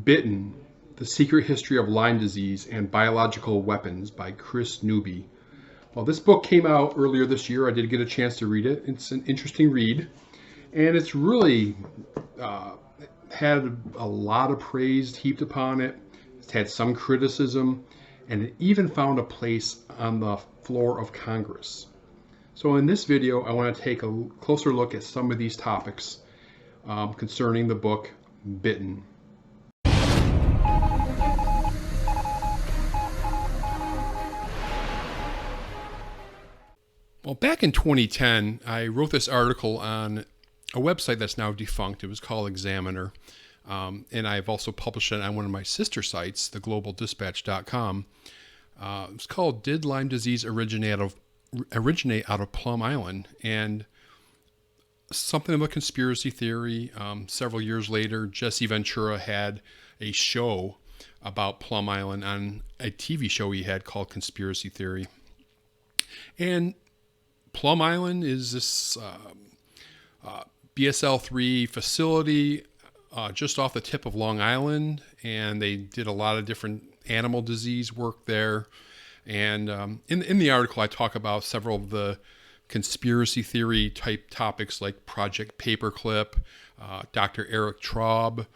Bitten, The Secret History of Lyme Disease and Biological Weapons by Kris Newby. Well, this book came out earlier this year. I did get a chance to read it. It's an interesting read, and it's really had a lot of praise heaped upon it. It's had some criticism, and it even found a place on the floor of Congress. So in this video, I want to take a closer look at some of these topics concerning the book Bitten. Well, back in 2010, I wrote this article on a website that's now defunct. It was called Examiner. And I've also published it on one of my sister sites, theGlobalDispatch.com. It's called Did Lyme Disease Originate out of Plum Island? And something of a conspiracy theory. Several years later, Jesse Ventura had a show about Plum Island on a TV show he had called Conspiracy Theory. And Plum Island is this BSL-3 facility just off the tip of Long Island, and they did a lot of different animal disease work there. And in the article, I talk about several of the conspiracy theory type topics like Project Paperclip, Dr. Eric Traub,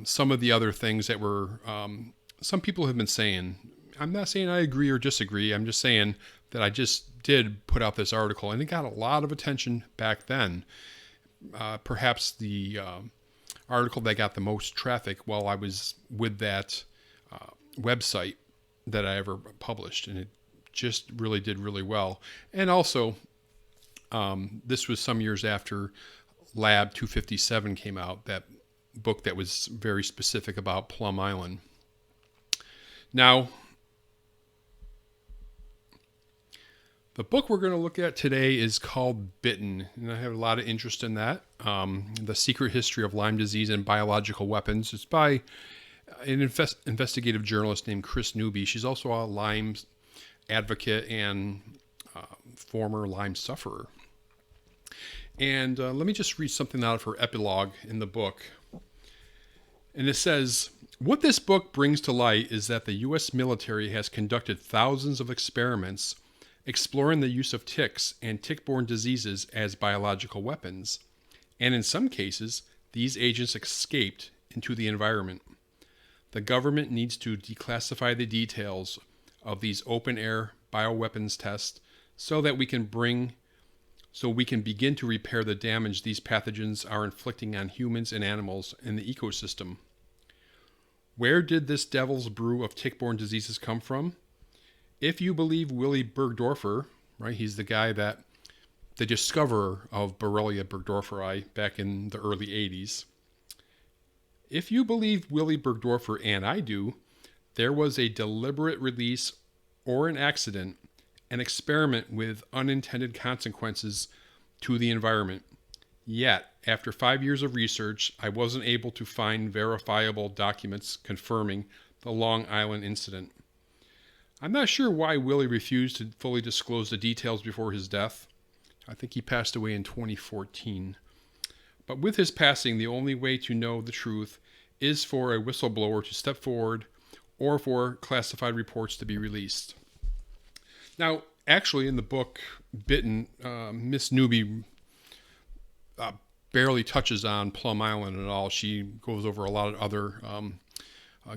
some of the other things that were some people have been saying. I'm not saying I agree or disagree. I'm just saying that I just did put out this article, and it got a lot of attention back then. Perhaps the article that got the most traffic while I was with that website that I ever published, and it just really did really well. And also, this was some years after Lab 257 came out, that book that was very specific about Plum Island. Now, the book we're going to look at today is called Bitten, and I have a lot of interest in that. The Secret History of Lyme Disease and Biological Weapons. It's by an investigative journalist named Kris Newby. She's also a Lyme advocate and former Lyme sufferer. And let me just read something out of her epilogue in the book. And it says, "What this book brings to light is that the U.S. military has conducted thousands of experiments exploring the use of ticks and tick-borne diseases as biological weapons, and in some cases, these agents escaped into the environment. The government needs to declassify the details of these open-air bioweapons tests so we can begin to repair the damage these pathogens are inflicting on humans and animals in the ecosystem. Where did this devil's brew of tick-borne diseases come from? If you believe Willy Bergdorfer, right, he's the guy the discoverer of Borrelia burgdorferi back in the early 80s. If you believe Willy Bergdorfer, and I do, there was a deliberate release or an accident, an experiment with unintended consequences to the environment. Yet, after 5 years of research, I wasn't able to find verifiable documents confirming the Long Island incident. I'm not sure why Willie refused to fully disclose the details before his death. I think he passed away in 2014. But with his passing, the only way to know the truth is for a whistleblower to step forward or for classified reports to be released." Now, actually, in the book Bitten, Miss Newby barely touches on Plum Island at all. She goes over a lot of other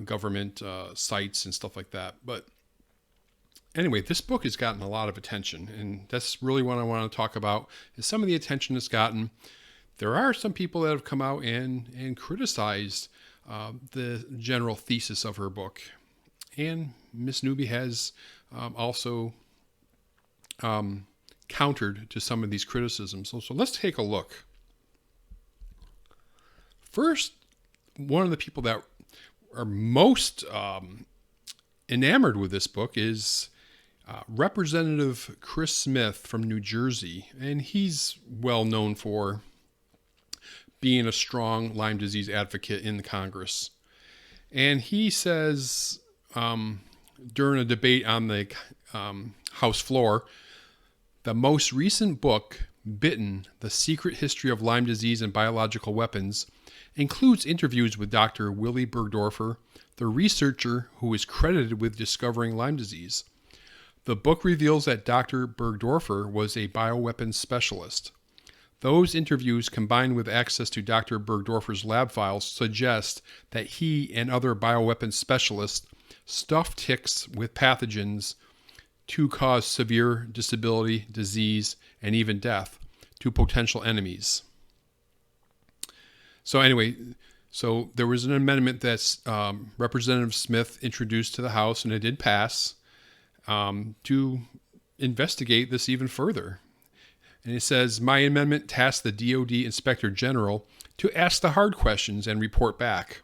government sites and stuff like that. But anyway, this book has gotten a lot of attention, and that's really what I want to talk about, is some of the attention it's gotten. There are some people that have come out and criticized the general thesis of her book. And Miss Newby has also countered to some of these criticisms. So let's take a look. First, one of the people that are most enamored with this book is Representative Chris Smith from New Jersey, and he's well known for being a strong Lyme disease advocate in the Congress. And he says during a debate on the House floor, the most recent book, Bitten, The Secret History of Lyme Disease and Biological Weapons, includes interviews with Dr. Willy Bergdorfer, the researcher who is credited with discovering Lyme disease. The book reveals that Dr. Bergdorfer was a bioweapons specialist. Those interviews, combined with access to Dr. Bergdorfer's lab files, suggest that he and other bioweapons specialists stuffed ticks with pathogens to cause severe disability, disease, and even death to potential enemies. So anyway, there was an amendment that Representative Smith introduced to the House, and it did pass, to investigate this even further. And it says, my amendment tasks the DoD Inspector General to ask the hard questions and report back.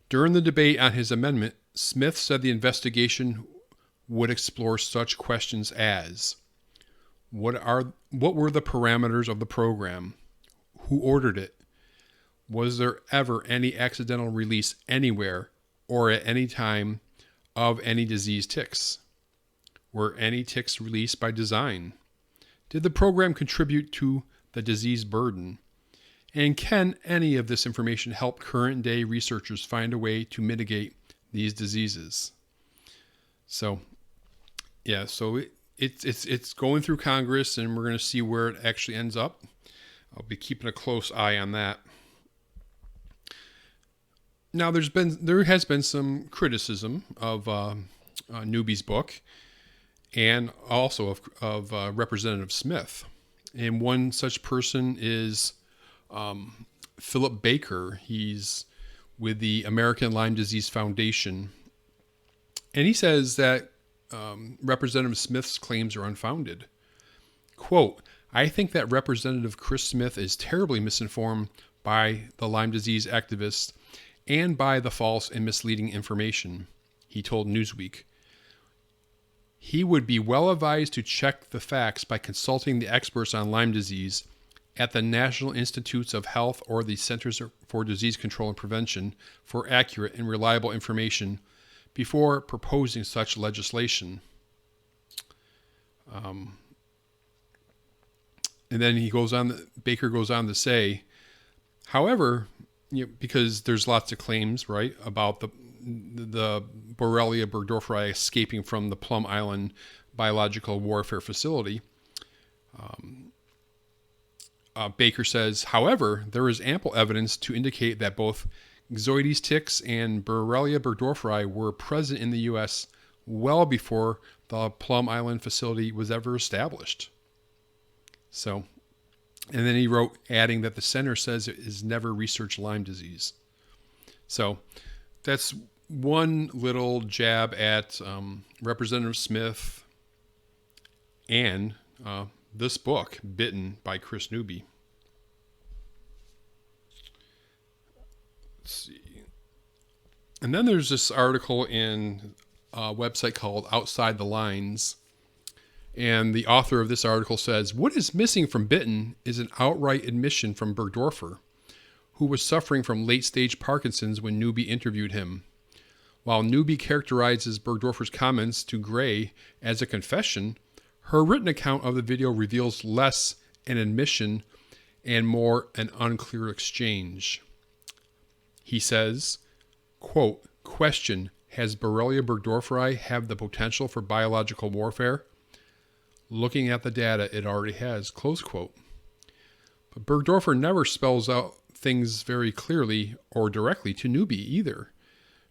During the debate on his amendment, Smith said the investigation would explore such questions as, what were the parameters of the program? Who ordered it? Was there ever any accidental release anywhere or at any time of any disease ticks? Were any ticks released by design? Did the program contribute to the disease burden? And can any of this information help current-day researchers find a way to mitigate these diseases? So, yeah, so it's going through Congress, and we're going to see where it actually ends up. I'll be keeping a close eye on that. Now, there has been some criticism of Newby's book, and also of Representative Smith. And one such person is Phillip Baker. He's with the American Lyme Disease Foundation. And he says that Representative Smith's claims are unfounded. Quote, I think that Representative Kris Smith is terribly misinformed by the Lyme disease activists and by the false and misleading information, he told Newsweek. He would be well advised to check the facts by consulting the experts on Lyme disease at the National Institutes of Health or the Centers for Disease Control and Prevention for accurate and reliable information before proposing such legislation. And then Baker goes on to say, however, because there's lots of claims, right, about the Borrelia burgdorferi escaping from the Plum Island Biological Warfare Facility. Baker says, however, there is ample evidence to indicate that both Xoides ticks and Borrelia burgdorferi were present in the U.S. well before the Plum Island facility was ever established. So, and then he wrote, adding that the center says it has never researched Lyme disease. So, that's one little jab at Representative Smith and this book, Bitten, by Kris Newby. Let's see. And then there's this article in a website called Outside the Lines. And the author of this article says, what is missing from Bitten is an outright admission from Bergdorfer, who was suffering from late-stage Parkinson's when Newby interviewed him. While Newby characterizes Bergdorfer's comments to Gray as a confession, her written account of the video reveals less an admission and more an unclear exchange. He says, quote, question, has Borrelia burgdorferi have the potential for biological warfare? Looking at the data, it already has, close quote. But Bergdorfer never spells out things very clearly or directly to Newby either,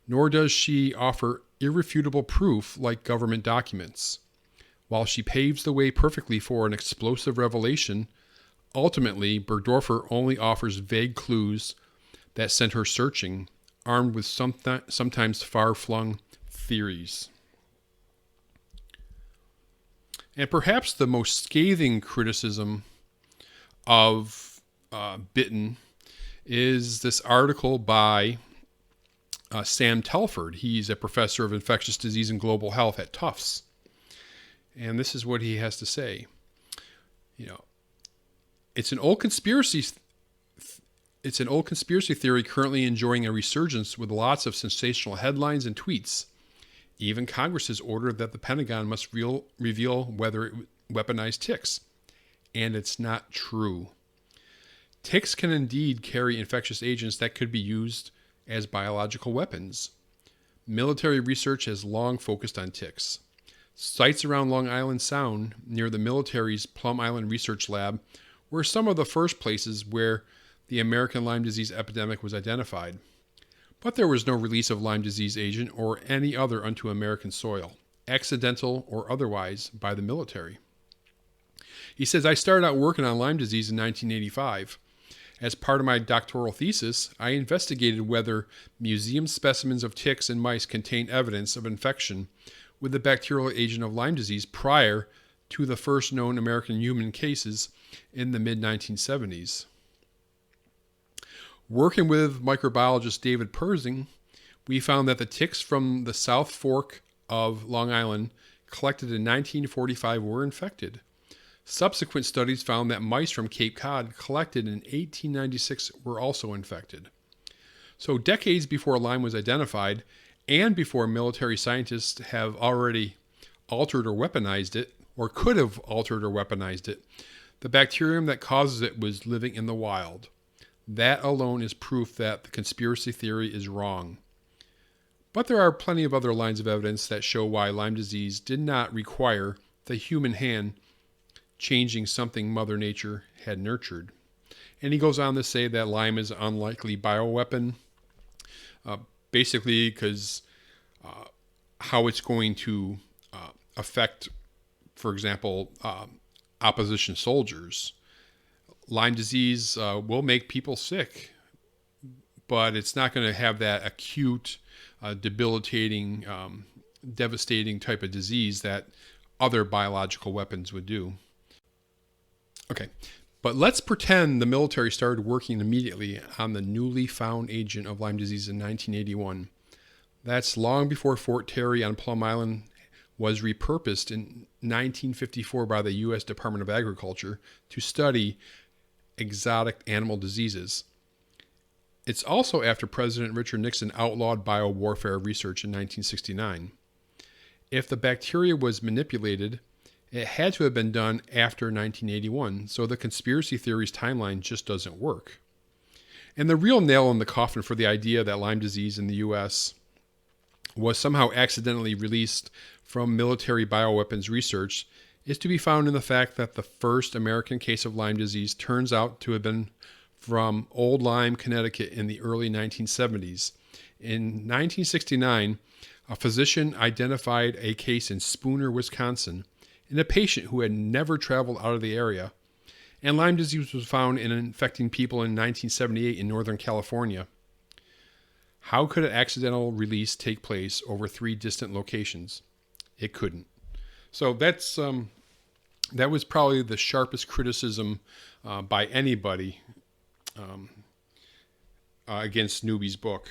nor does she offer irrefutable proof like government documents. While she paves the way perfectly for an explosive revelation, ultimately Bergdorfer only offers vague clues that sent her searching, armed with sometimes far-flung theories. And perhaps the most scathing criticism of Bitten is this article by Sam Telford. He's a professor of infectious disease and global health at Tufts. And this is what he has to say. It's an old conspiracy theory currently enjoying a resurgence with lots of sensational headlines and tweets. Even Congress has ordered that the Pentagon must reveal whether it weaponized ticks. And it's not true. Ticks can indeed carry infectious agents that could be used as biological weapons. Military research has long focused on ticks. Sites around Long Island Sound, near the military's Plum Island Research Lab, were some of the first places where the American Lyme disease epidemic was identified. But there was no release of Lyme disease agent or any other onto American soil, accidental or otherwise, by the military. He says, I started out working on Lyme disease in 1985. As part of my doctoral thesis, I investigated whether museum specimens of ticks and mice contained evidence of infection with the bacterial agent of Lyme disease prior to the first known American human cases in the mid-1970s. Working with microbiologist David Persing, we found that the ticks from the South Fork of Long Island collected in 1945 were infected. Subsequent studies found that mice from Cape Cod collected in 1896 were also infected. So decades before Lyme was identified, and before military scientists have already altered or weaponized it, or could have altered or weaponized it, the bacterium that causes it was living in the wild. That alone is proof that the conspiracy theory is wrong. But there are plenty of other lines of evidence that show why Lyme disease did not require the human hand changing something Mother Nature had nurtured. And he goes on to say that Lyme is an unlikely bioweapon, basically because how it's going to affect, for example, opposition soldiers. Lyme disease will make people sick, but it's not going to have that acute, debilitating, devastating type of disease that other biological weapons would do. Okay, but let's pretend the military started working immediately on the newly found agent of Lyme disease in 1981. That's long before Fort Terry on Plum Island was repurposed in 1954 by the U.S. Department of Agriculture to study exotic animal diseases. It's also after President Richard Nixon outlawed biowarfare research in 1969. If the bacteria was manipulated, it had to have been done after 1981, so the conspiracy theory's timeline just doesn't work. And the real nail in the coffin for the idea that Lyme disease in the U.S. was somehow accidentally released from military bioweapons research is to be found in the fact that the first American case of Lyme disease turns out to have been from Old Lyme, Connecticut in the early 1970s. In 1969, a physician identified a case in Spooner, Wisconsin, in a patient who had never traveled out of the area, and Lyme disease was found in infecting people in 1978 in Northern California. How could an accidental release take place over 3 distant locations? It couldn't. So that was probably the sharpest criticism by anybody against Newby's book.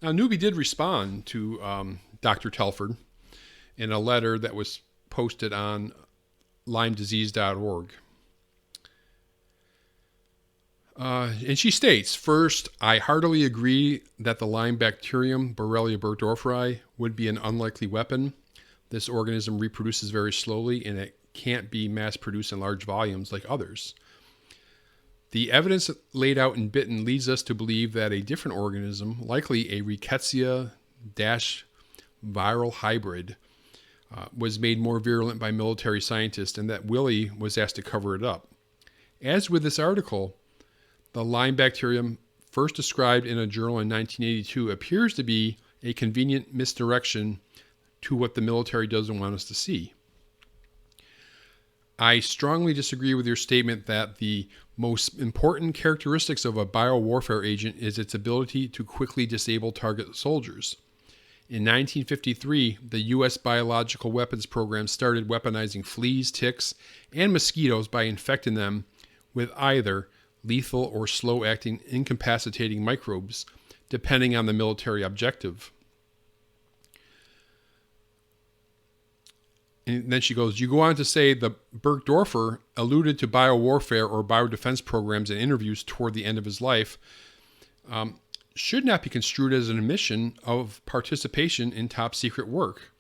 Now, Newby did respond to Dr. Telford in a letter that was posted on LymeDisease.org. And she states, first, I heartily agree that the Lyme bacterium, Borrelia burgdorferi, would be an unlikely weapon. This organism reproduces very slowly, and it can't be mass-produced in large volumes like others. The evidence laid out in Bitten leads us to believe that a different organism, likely a Rickettsia viral hybrid, was made more virulent by military scientists, and that Willie was asked to cover it up. As with this article, the Lyme bacterium, first described in a journal in 1982, appears to be a convenient misdirection to what the military doesn't want us to see. I strongly disagree with your statement that the most important characteristics of a biowarfare agent is its ability to quickly disable target soldiers. In 1953, the U.S. Biological Weapons Program started weaponizing fleas, ticks, and mosquitoes by infecting them with either lethal or slow-acting incapacitating microbes, depending on the military objective. And then she goes, you go on to say the Burgdorfer alluded to biowarfare or biodefense programs in interviews toward the end of his life, should not be construed as an admission of participation in top secret work.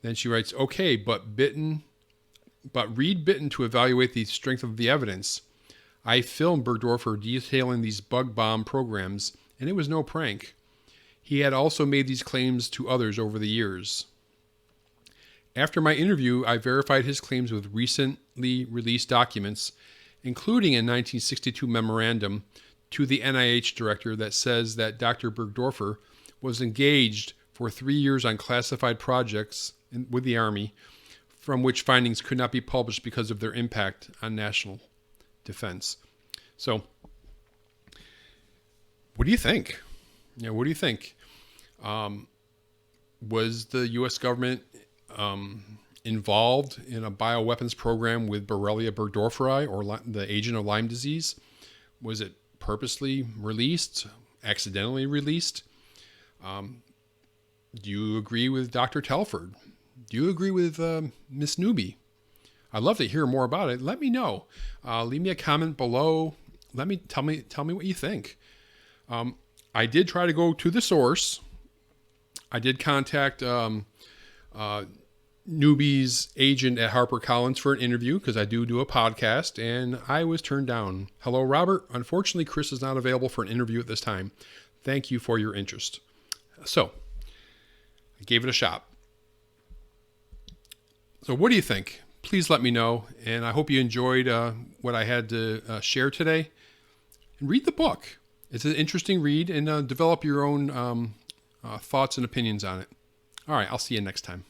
Then she writes, okay, but Bitten but read Bitten to evaluate the strength of the evidence. I filmed Bergdorfer detailing these bug bomb programs, and it was no prank. He had also made these claims to others over the years. After my interview, I verified his claims with recently released documents, including a 1962 memorandum to the NIH director that says that Dr. Bergdorfer was engaged for 3 years on classified projects with the Army, from which findings could not be published because of their impact on national defense. So, what do you think? What do you think? Was the U.S. government involved in a bioweapons program with Borrelia burgdorferi, or the agent of Lyme disease? Was it purposely released, accidentally released? Do you agree with Dr. Telford? Do you agree with Miss Newby? I'd love to hear more about it. Let me know. Leave me a comment below. Tell me what you think. I did try to go to the source. I did contact Newby's agent at HarperCollins for an interview, because I do a podcast, and I was turned down. Hello, Robert. Unfortunately, Kris is not available for an interview at this time. Thank you for your interest. So, I gave it a shot. So what do you think? Please let me know, and I hope you enjoyed what I had to share today. And read the book. It's an interesting read, and develop your own thoughts and opinions on it. All right, I'll see you next time.